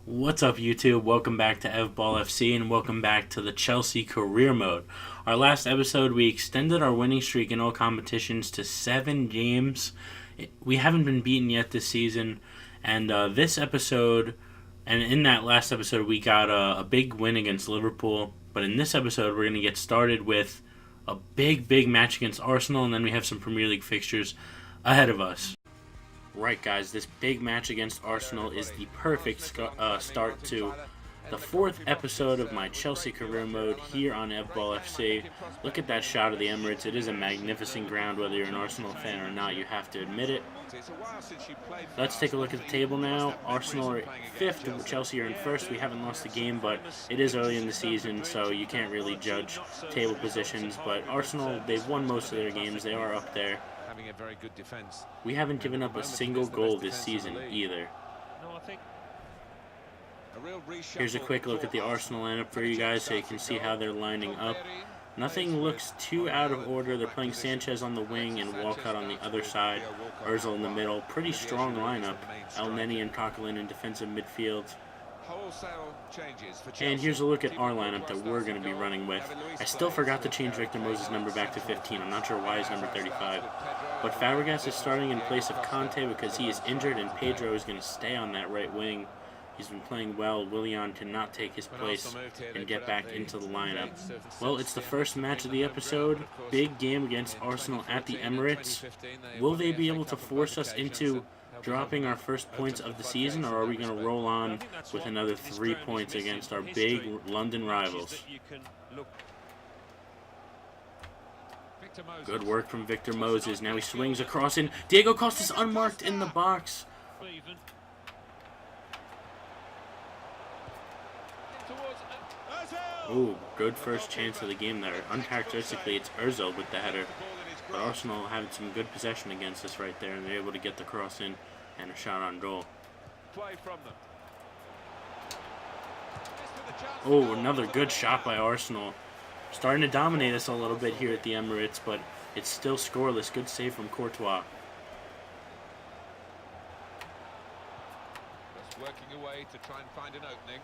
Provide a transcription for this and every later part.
What's up, YouTube? Welcome back to Ball FC and welcome back to the Chelsea Career Mode. Our last episode, we extended our winning streak in all competitions to 7 games. We haven't been beaten yet this season, and this episode, and in that last episode, we got a big win against Liverpool. But in this episode, we're going to get started with a big match against Arsenal, and then we have some Premier League fixtures ahead of us. Right, guys, this big match against Arsenal is the perfect start to the 4th episode of my Chelsea career mode here on Ball FC. Look at that shot of the Emirates. It is a magnificent ground, whether you're an Arsenal fan or not, you have to admit it. Let's take a look at the table now. Arsenal are 5th, Chelsea are in 1st. We haven't lost a game, but it is early in the season, so you can't really judge table positions. But Arsenal, they've won most of their games. They are up there. A very good defense. We haven't given up a single goal this season either. Here's a quick look at the Arsenal lineup for you guys so you can see how they're lining up. Nothing looks too out of order. They're playing Sanchez on the wing and Walcott on the other side. Ozil in the middle. Pretty strong lineup. El Neni and Coquelin in defensive midfield. And here's a look at our lineup that we're going to be running with. I still forgot to change Victor Moses' number back to 15. I'm not sure why he's number 35. But Fabregas is starting in place of Conte because he is injured, and Pedro is going to stay on that right wing. He's been playing well. Willian cannot take his place and get back into the lineup. Well, it's the first match of the episode. Big game against Arsenal at the Emirates. Will they be able to force us into dropping our first points of the season, or are we going to roll on with another 3 points against our big London rivals? Good work from Victor Moses. Now he swings across in. Diego Costa's unmarked in the box. Ooh, good first chance of the game there. Uncharacteristically, it's Ozil with the header. But Arsenal having some good possession against us right there, and they're able to get the cross in and a shot on goal. Oh, another good shot by Arsenal. Starting to dominate us a little bit here at the Emirates, but it's still scoreless. Good save from Courtois. Working away to try and find an opening.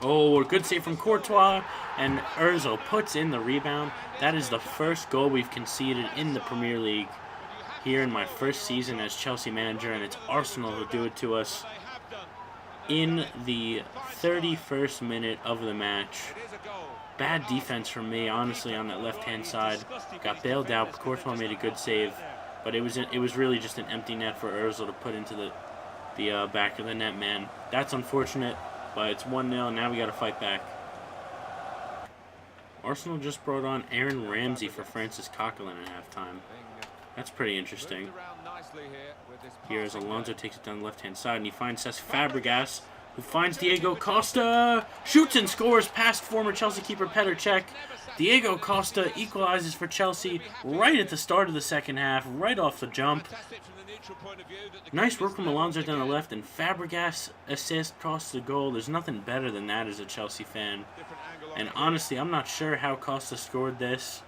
Oh, a good save from Courtois, and Ozil puts in the rebound. That is the first goal we've conceded in the Premier League here in my first season as Chelsea manager, and it's Arsenal who do it to us in the 31st minute of the match. Bad defense from me, honestly, on that left-hand side. Got bailed out. Courtois made a good save, but it was really just an empty net for Ozil to put into the back of the net, man. That's unfortunate. But it's 1-0, now we got to fight back. Arsenal just brought on Aaron Ramsey for Francis Coquelin at halftime. That's pretty interesting. Here as Alonso takes it down the left-hand side, and he finds Cesc Fabregas, who finds Diego Costa. Shoots and scores past former Chelsea keeper Petr Cech. Diego Costa equalizes for Chelsea right at the start of the second half, right off the jump. Nice work from Alonso down the left, and Fabregas assist across the goal. There's nothing better than that as a Chelsea fan. And honestly, I'm not sure how Costa scored this.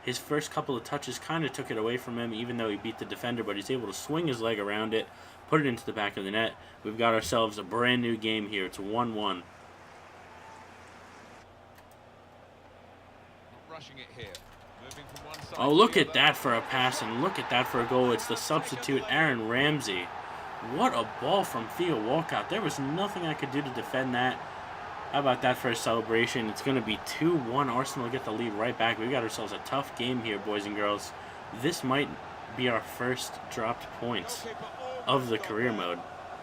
His first couple of touches kind of took it away from him, even though he beat the defender, but he's able to swing his leg around it, put it into the back of the net. We've got ourselves a brand new game here. It's 1-1. Oh, look at that for a pass, and look at that for a goal. It's the substitute, Aaron Ramsey. What a ball from Theo Walcott. There was nothing I could do to defend that. How about that for a celebration? It's going to be 2-1. Arsenal get the lead right back. We've got ourselves a tough game here, boys and girls. This might be our first dropped points of the career mode.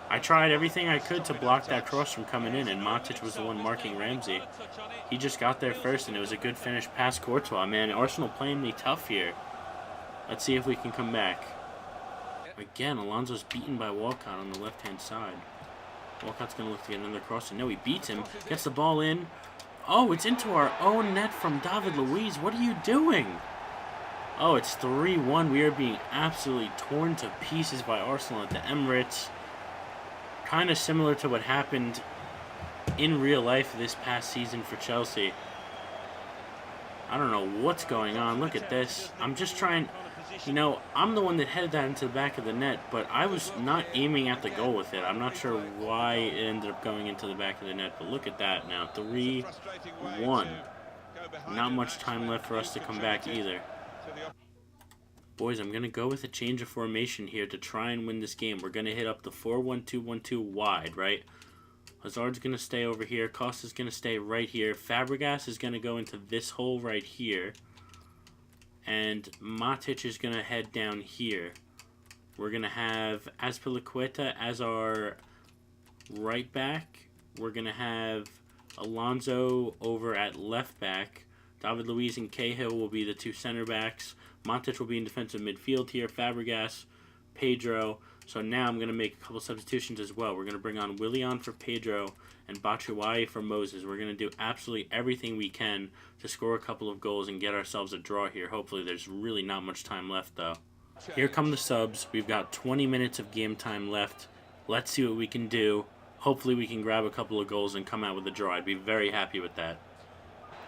I tried everything I could to block that cross from coming in, and Matic was the one marking Ramsey. He just got there first, and it was a good finish past Courtois. Man, Arsenal playing me tough here. Let's see if we can come back. Again, Alonso's beaten by Walcott on the left-hand side. Walcott's going to look to get another cross, and no, he beats him. Gets the ball in. Oh, it's into our own net from David Luiz. What are you doing? Oh, it's 3-1. We are being absolutely torn to pieces by Arsenal at the Emirates. Kind of similar to what happened in real life this past season for Chelsea. I don't know what's going on. Look at this. I'm just trying. You know, I'm the one that headed that into the back of the net, but I was not aiming at the goal with it. I'm not sure why it ended up going into the back of the net, but look at that now. 3-1. Not much time left for us to come back either. Boys, I'm going to go with a change of formation here to try and win this game. We're going to hit up the 4-1-2-1-2 wide, right? Hazard's going to stay over here. Costa's going to stay right here. Fabregas is going to go into this hole right here. And Matic is going to head down here. We're going to have Azpilicueta as our right back. We're going to have Alonso over at left back. David Luiz and Cahill will be the two center backs. Matic will be in defensive midfield here. Fabregas, Pedro. So now I'm going to make a couple substitutions as well. We're going to bring on Willian for Pedro and Batshuayi for Moses. We're going to do absolutely everything we can to score a couple of goals and get ourselves a draw here. Hopefully there's really not much time left though. Here come the subs. We've got 20 minutes of game time left. Let's see what we can do. Hopefully we can grab a couple of goals and come out with a draw. I'd be very happy with that.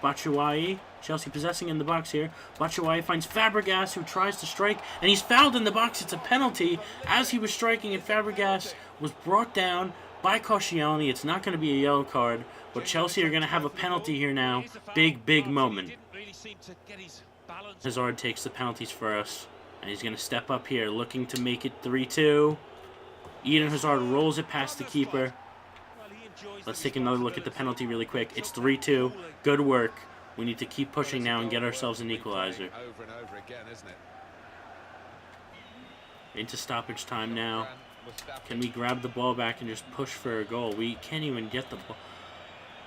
Batshuayi, Chelsea possessing in the box here. Batshuayi finds Fabregas, who tries to strike, and he's fouled in the box. It's a penalty as he was striking, and Fabregas was brought down by Koscielny. It's not going to be a yellow card, but Chelsea are going to have a penalty here now. Big, big moment. Hazard takes the penalties for us, and he's going to step up here, looking to make it 3-2. Eden Hazard rolls it past the keeper. Let's take another look at the penalty really quick. It's 3-2. Good work. We need to keep pushing now and get ourselves an equalizer. Into stoppage time now. Can we grab the ball back and just push for a goal? We can't even get the ball.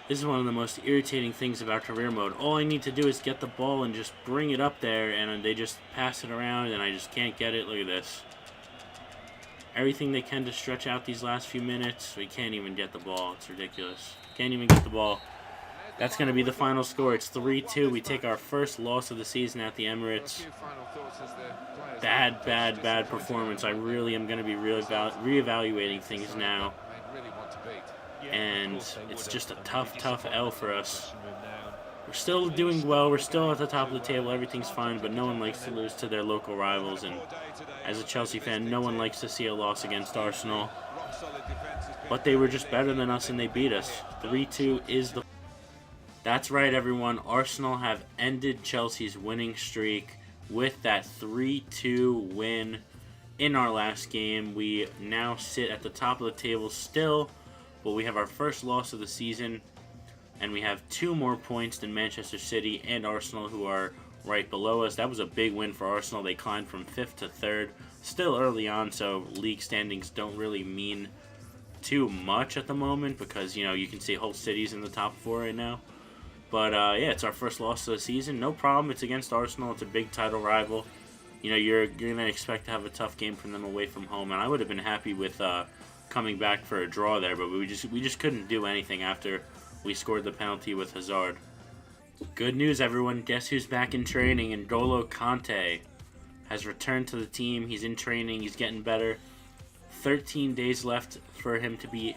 This is one of the most irritating things about career mode. All I need to do is get the ball and just bring it up there, and they just pass it around, and I just can't get it. Look at this. Everything they can to stretch out these last few minutes. We can't even get the ball. It's ridiculous. Can't even get the ball. That's going to be the final score. It's 3-2. We take our first loss of the season at the Emirates. Bad performance. I really am going to be reevaluating things now. And it's just a tough L for us. We're still doing well. We're still at the top of the table. Everything's fine, but no one likes to lose to their local rivals. And as a Chelsea fan, no one likes to see a loss against Arsenal. But they were just better than us, and they beat us. 3-2 is the... That's right, everyone. Arsenal have ended Chelsea's winning streak with that 3-2 win in our last game. We now sit at the top of the table still, but we have our first loss of the season. And we have 2 more points than Manchester City and Arsenal, who are right below us. That was a big win for Arsenal. They climbed from 5th to 3rd. Still early on, so league standings don't really mean too much at the moment because, you know, you can see Hull City's in the top 4 right now. But, yeah, it's our first loss of the season. No problem. It's against Arsenal. It's a big title rival. You know, you're going to expect to have a tough game from them away from home. And I would have been happy with coming back for a draw there, but we just couldn't do anything after we scored the penalty with Hazard. Good news, everyone. Guess who's back in training? And N'Golo Kante has returned to the team. He's in training. He's getting better. 13 days left for him to be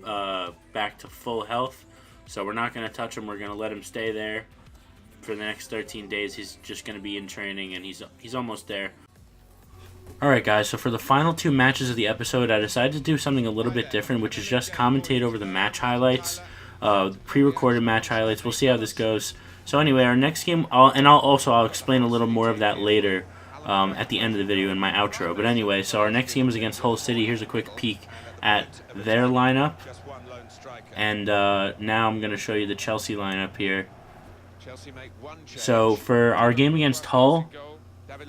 back to full health. So we're not going to touch him. We're going to let him stay there for the next 13 days. He's just going to be in training, and he's almost there. Alright guys, so for the final 2 matches of the episode, I decided to do something a little bit different, which is just commentate over the match highlights. Pre-recorded match highlights. We'll see how this goes. So anyway, our next game, I'll explain a little more of that later at the end of the video in my outro. But anyway, so our next game is against Hull City. Here's a quick peek at their lineup. And now I'm going to show you the Chelsea lineup here. So for our game against Hull,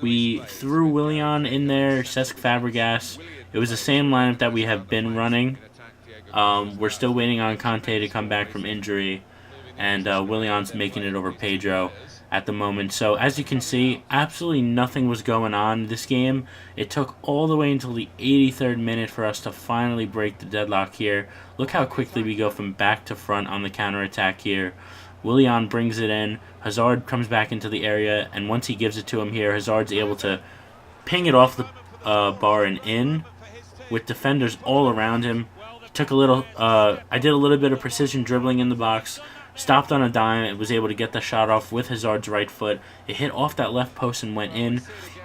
we threw Willian in there, Cesc Fabregas. It was the same lineup that we have been running. We're still waiting on Kante to come back from injury, and Willian's making it over Pedro at the moment. So as you can see, absolutely nothing was going on this game. It took all the way until the 83rd minute for us to finally break the deadlock here. Look how quickly we go from back to front on the counterattack here. Willian brings it in. Hazard comes back into the area, and once he gives it to him here, Hazard's able to ping it off the bar and in with defenders all around him. Took a little, I did a little bit of precision dribbling in the box, stopped on a dime, and was able to get the shot off with Hazard's right foot. It hit off that left post and went in.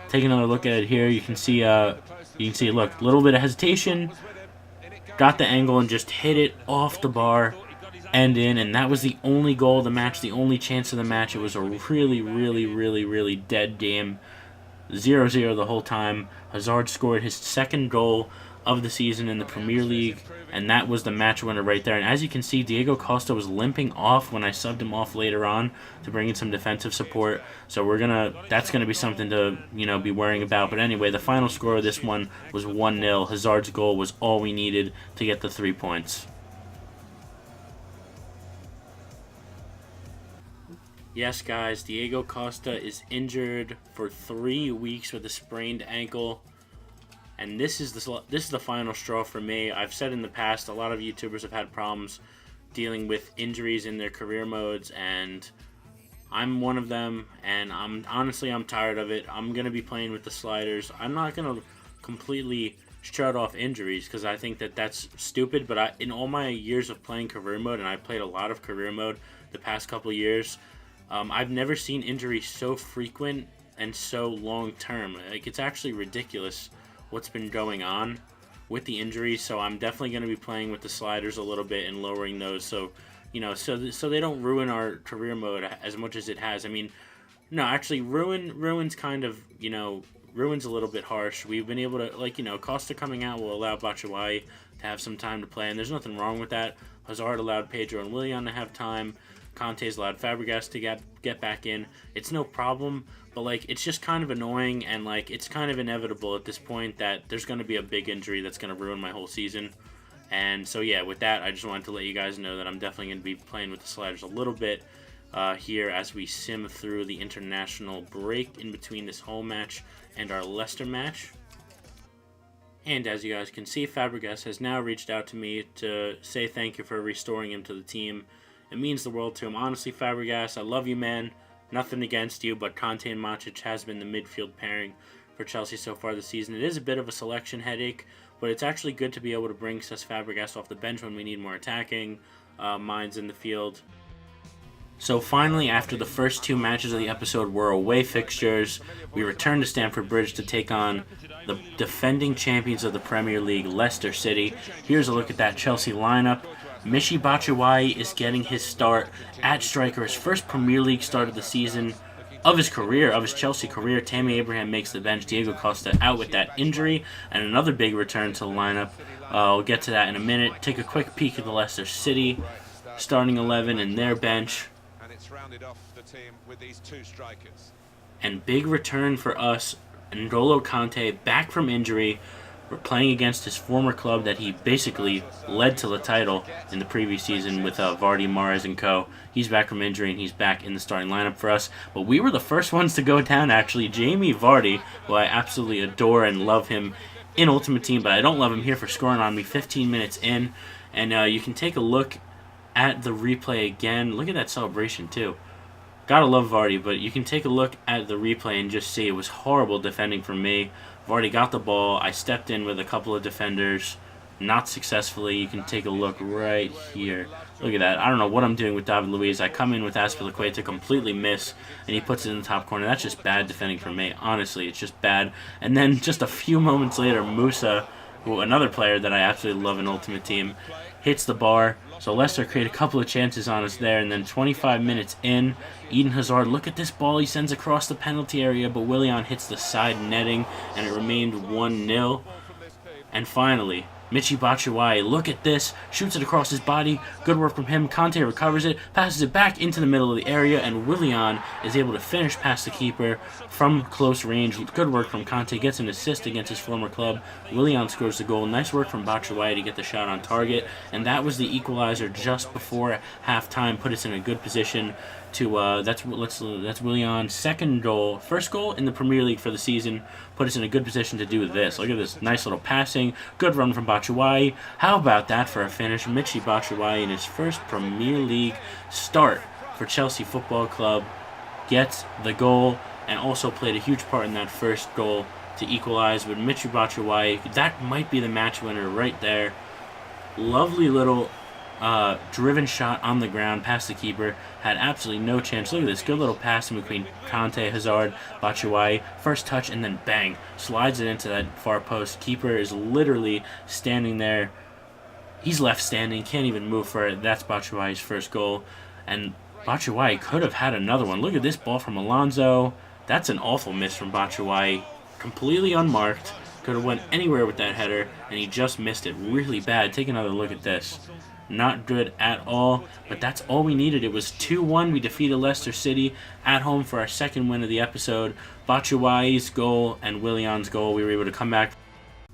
Take another look at it here. You can see, look, a little bit of hesitation. Got the angle and just hit it off the bar and in, and that was the only goal of the match, the only chance of the match. It was a really, really, really, really dead game. 0-0 the whole time. Hazard scored his second goal of the season in the Premier League, and that was the match winner right there. And as you can see, Diego Costa was limping off when I subbed him off later on to bring in some defensive support. So that's gonna be something to be worrying about. But anyway, the final score of this one was 1-0. Hazard's goal was all we needed to get the 3 points. Yes, guys, Diego Costa is injured for 3 weeks with a sprained ankle. And this is the final straw for me. I've said in the past, a lot of YouTubers have had problems dealing with injuries in their career modes, and I'm one of them. And I'm tired of it. I'm gonna be playing with the sliders. I'm not gonna completely shut off injuries because I think that's stupid. But in all my years of playing career mode, and I played a lot of career mode the past couple years, I've never seen injuries so frequent and so long term. Like, it's actually ridiculous what's been going on with the injuries. So I'm definitely going to be playing with the sliders a little bit and lowering those, so so they don't ruin our career mode as much as it has. I mean, no, actually, ruins kind of, ruins a little bit harsh. We've been able to, Costa coming out will allow Batshuayi to have some time to play, and there's nothing wrong with that. Hazard allowed Pedro and Willian to have time. Conte's allowed Fabregas to get back in. It's no problem, but it's just kind of annoying, and it's kind of inevitable at this point that there's going to be a big injury that's going to ruin my whole season. And so yeah, with that, I just wanted to let you guys know that I'm definitely going to be playing with the sliders a little bit here as we sim through the international break in between this home match and our Leicester match. And as you guys can see, Fabregas has now reached out to me to say thank you for restoring him to the team. It means the world to him. Honestly, Fabregas, I love you, man. Nothing against you, but Conte and Matic has been the midfield pairing for Chelsea so far this season. It is a bit of a selection headache, but it's actually good to be able to bring Cesc Fabregas off the bench when we need more attacking minds in the field. So finally, after the first 2 matches of the episode were away fixtures, we return to Stamford Bridge to take on the defending champions of the Premier League, Leicester City. Here's a look at that Chelsea lineup. Michy Batshuayi is getting his start at striker, his first Premier League start of the season, of his Chelsea career. Tammy Abraham makes the bench. Diego Costa out with that injury, and another big return to the lineup. We'll get to that in a minute. Take a quick peek at the Leicester City starting 11 and their bench. And it's rounded off the team with these 2 strikers. And big return for us, N'Golo Kante back from injury. We're playing against his former club that he basically led to the title in the previous season with Vardy, Mahrez, and co. He's back from injury, and he's back in the starting lineup for us. But we were the first ones to go down, actually. Jamie Vardy, who I absolutely adore and love him in Ultimate Team, but I don't love him here for scoring on me 15 minutes in. And you can take a look at the replay again. Look at that celebration, too. Gotta love Vardy, but you can take a look at the replay and just see it was horrible defending from me. Vardy got the ball. I stepped in with a couple of defenders, not successfully. You can take a look right here. Look at that. I don't know what I'm doing with David Luiz. I come in with Azpilicueta to completely miss, and he puts it in the top corner. That's just bad defending from me. Honestly, it's just bad. And then just a few moments later, Musa, who another player that I absolutely love in Ultimate Team, hits the bar. So Leicester create a couple of chances on us there, and then 25 minutes in, Eden Hazard, look at this ball he sends across the penalty area, but Willian hits the side netting, and it remained 1-0. And finally, Michy Batshuayi, look at this, shoots it across his body, good work from him. Conte recovers it, passes it back into the middle of the area, and Willian is able to finish past the keeper from close range. Good work from Conte, gets an assist against his former club. Willian scores the goal. Nice work from Batshuayi to get the shot on target, and that was the equalizer just before halftime, put us in a good position to that's Willian's second goal, first goal in the Premier League for the season, put us in a good position to do this. Look at this nice little passing, good run from Batshuayi. How about that for a finish? Michy Batshuayi in his first Premier League start for Chelsea Football Club gets the goal and also played a huge part in that first goal to equalize. But Michy Batshuayi, that might be the match winner right there. Lovely little driven shot on the ground past the keeper. Had absolutely no chance. Look at this. Good little pass in between Conte, Hazard, Batshuayi. First touch and then bang. Slides it into that far post. Keeper is literally standing there. He's left standing. Can't even move for it. That's Batshuayi's first goal. And Batshuayi could have had another one. Look at this ball from Alonso. That's an awful miss from Batshuayi. Completely unmarked. Could have went anywhere with that header, and he just missed it really bad. Take another look at this. Not good at all, but that's all we needed. It was 2-1. We defeated Leicester City at home for our second win of the episode. Batshuayi's goal and Willian's goal, we were able to come back.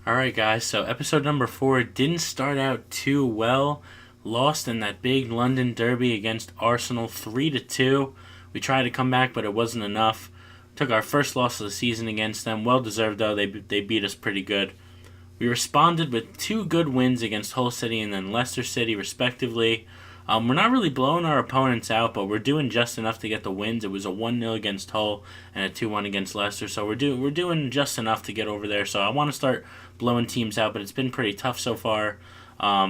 Alright guys, so episode number 4 didn't start out too well. Lost in that big London derby against Arsenal 3-2. We tried to come back, but it wasn't enough. Took our first loss of the season against them. Well deserved though, they beat us pretty good. We responded with 2 good wins against Hull City and then Leicester City, respectively. We're not really blowing our opponents out, but we're doing just enough to get the wins. It was a 1-0 against Hull and a 2-1 against Leicester, so we're doing just enough to get over there. So I want to start blowing teams out, but it's been pretty tough so far.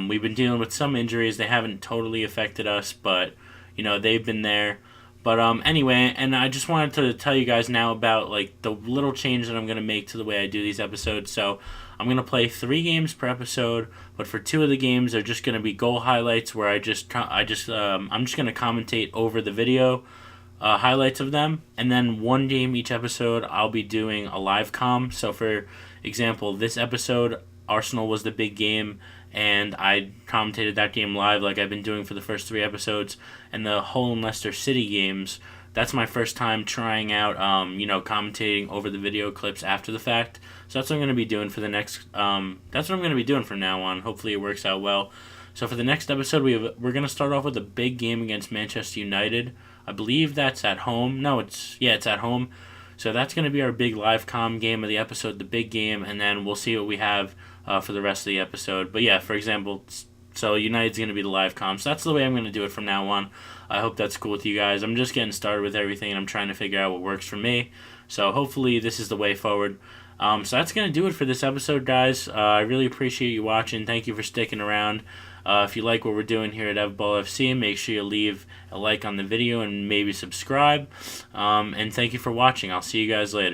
We've been dealing with some injuries. They haven't totally affected us, but they've been there. But anyway, and I just wanted to tell you guys now about like the little change that I'm gonna make to the way I do these episodes. So I'm gonna play 3 games per episode, but for 2 of the games they're just gonna be goal highlights where I'm just gonna commentate over the video highlights of them, and then 1 game each episode I'll be doing a live comm. So for example, this episode Arsenal was the big game, and I commentated that game live like I've been doing for the first 3 episodes. And the Hull and Leicester City games, that's my first time trying out, commentating over the video clips after the fact. So that's what I'm going to be doing for the next, that's what I'm going to be doing from now on. Hopefully it works out well. So for the next episode, we're going to start off with a big game against Manchester United. I believe that's at home. No, it's at home. So that's going to be our big live comm game of the episode, the big game, and then we'll see what we have for the rest of the episode. But yeah, for example, so United's going to be the live comm. So that's the way I'm going to do it from now on. I hope that's cool with you guys. I'm just getting started with everything, and I'm trying to figure out what works for me. So hopefully this is the way forward. So that's going to do it for this episode, guys. I really appreciate you watching. Thank you for sticking around. If you like what we're doing here at Evball FC, make sure you leave a like on the video and maybe subscribe. And thank you for watching. I'll see you guys later.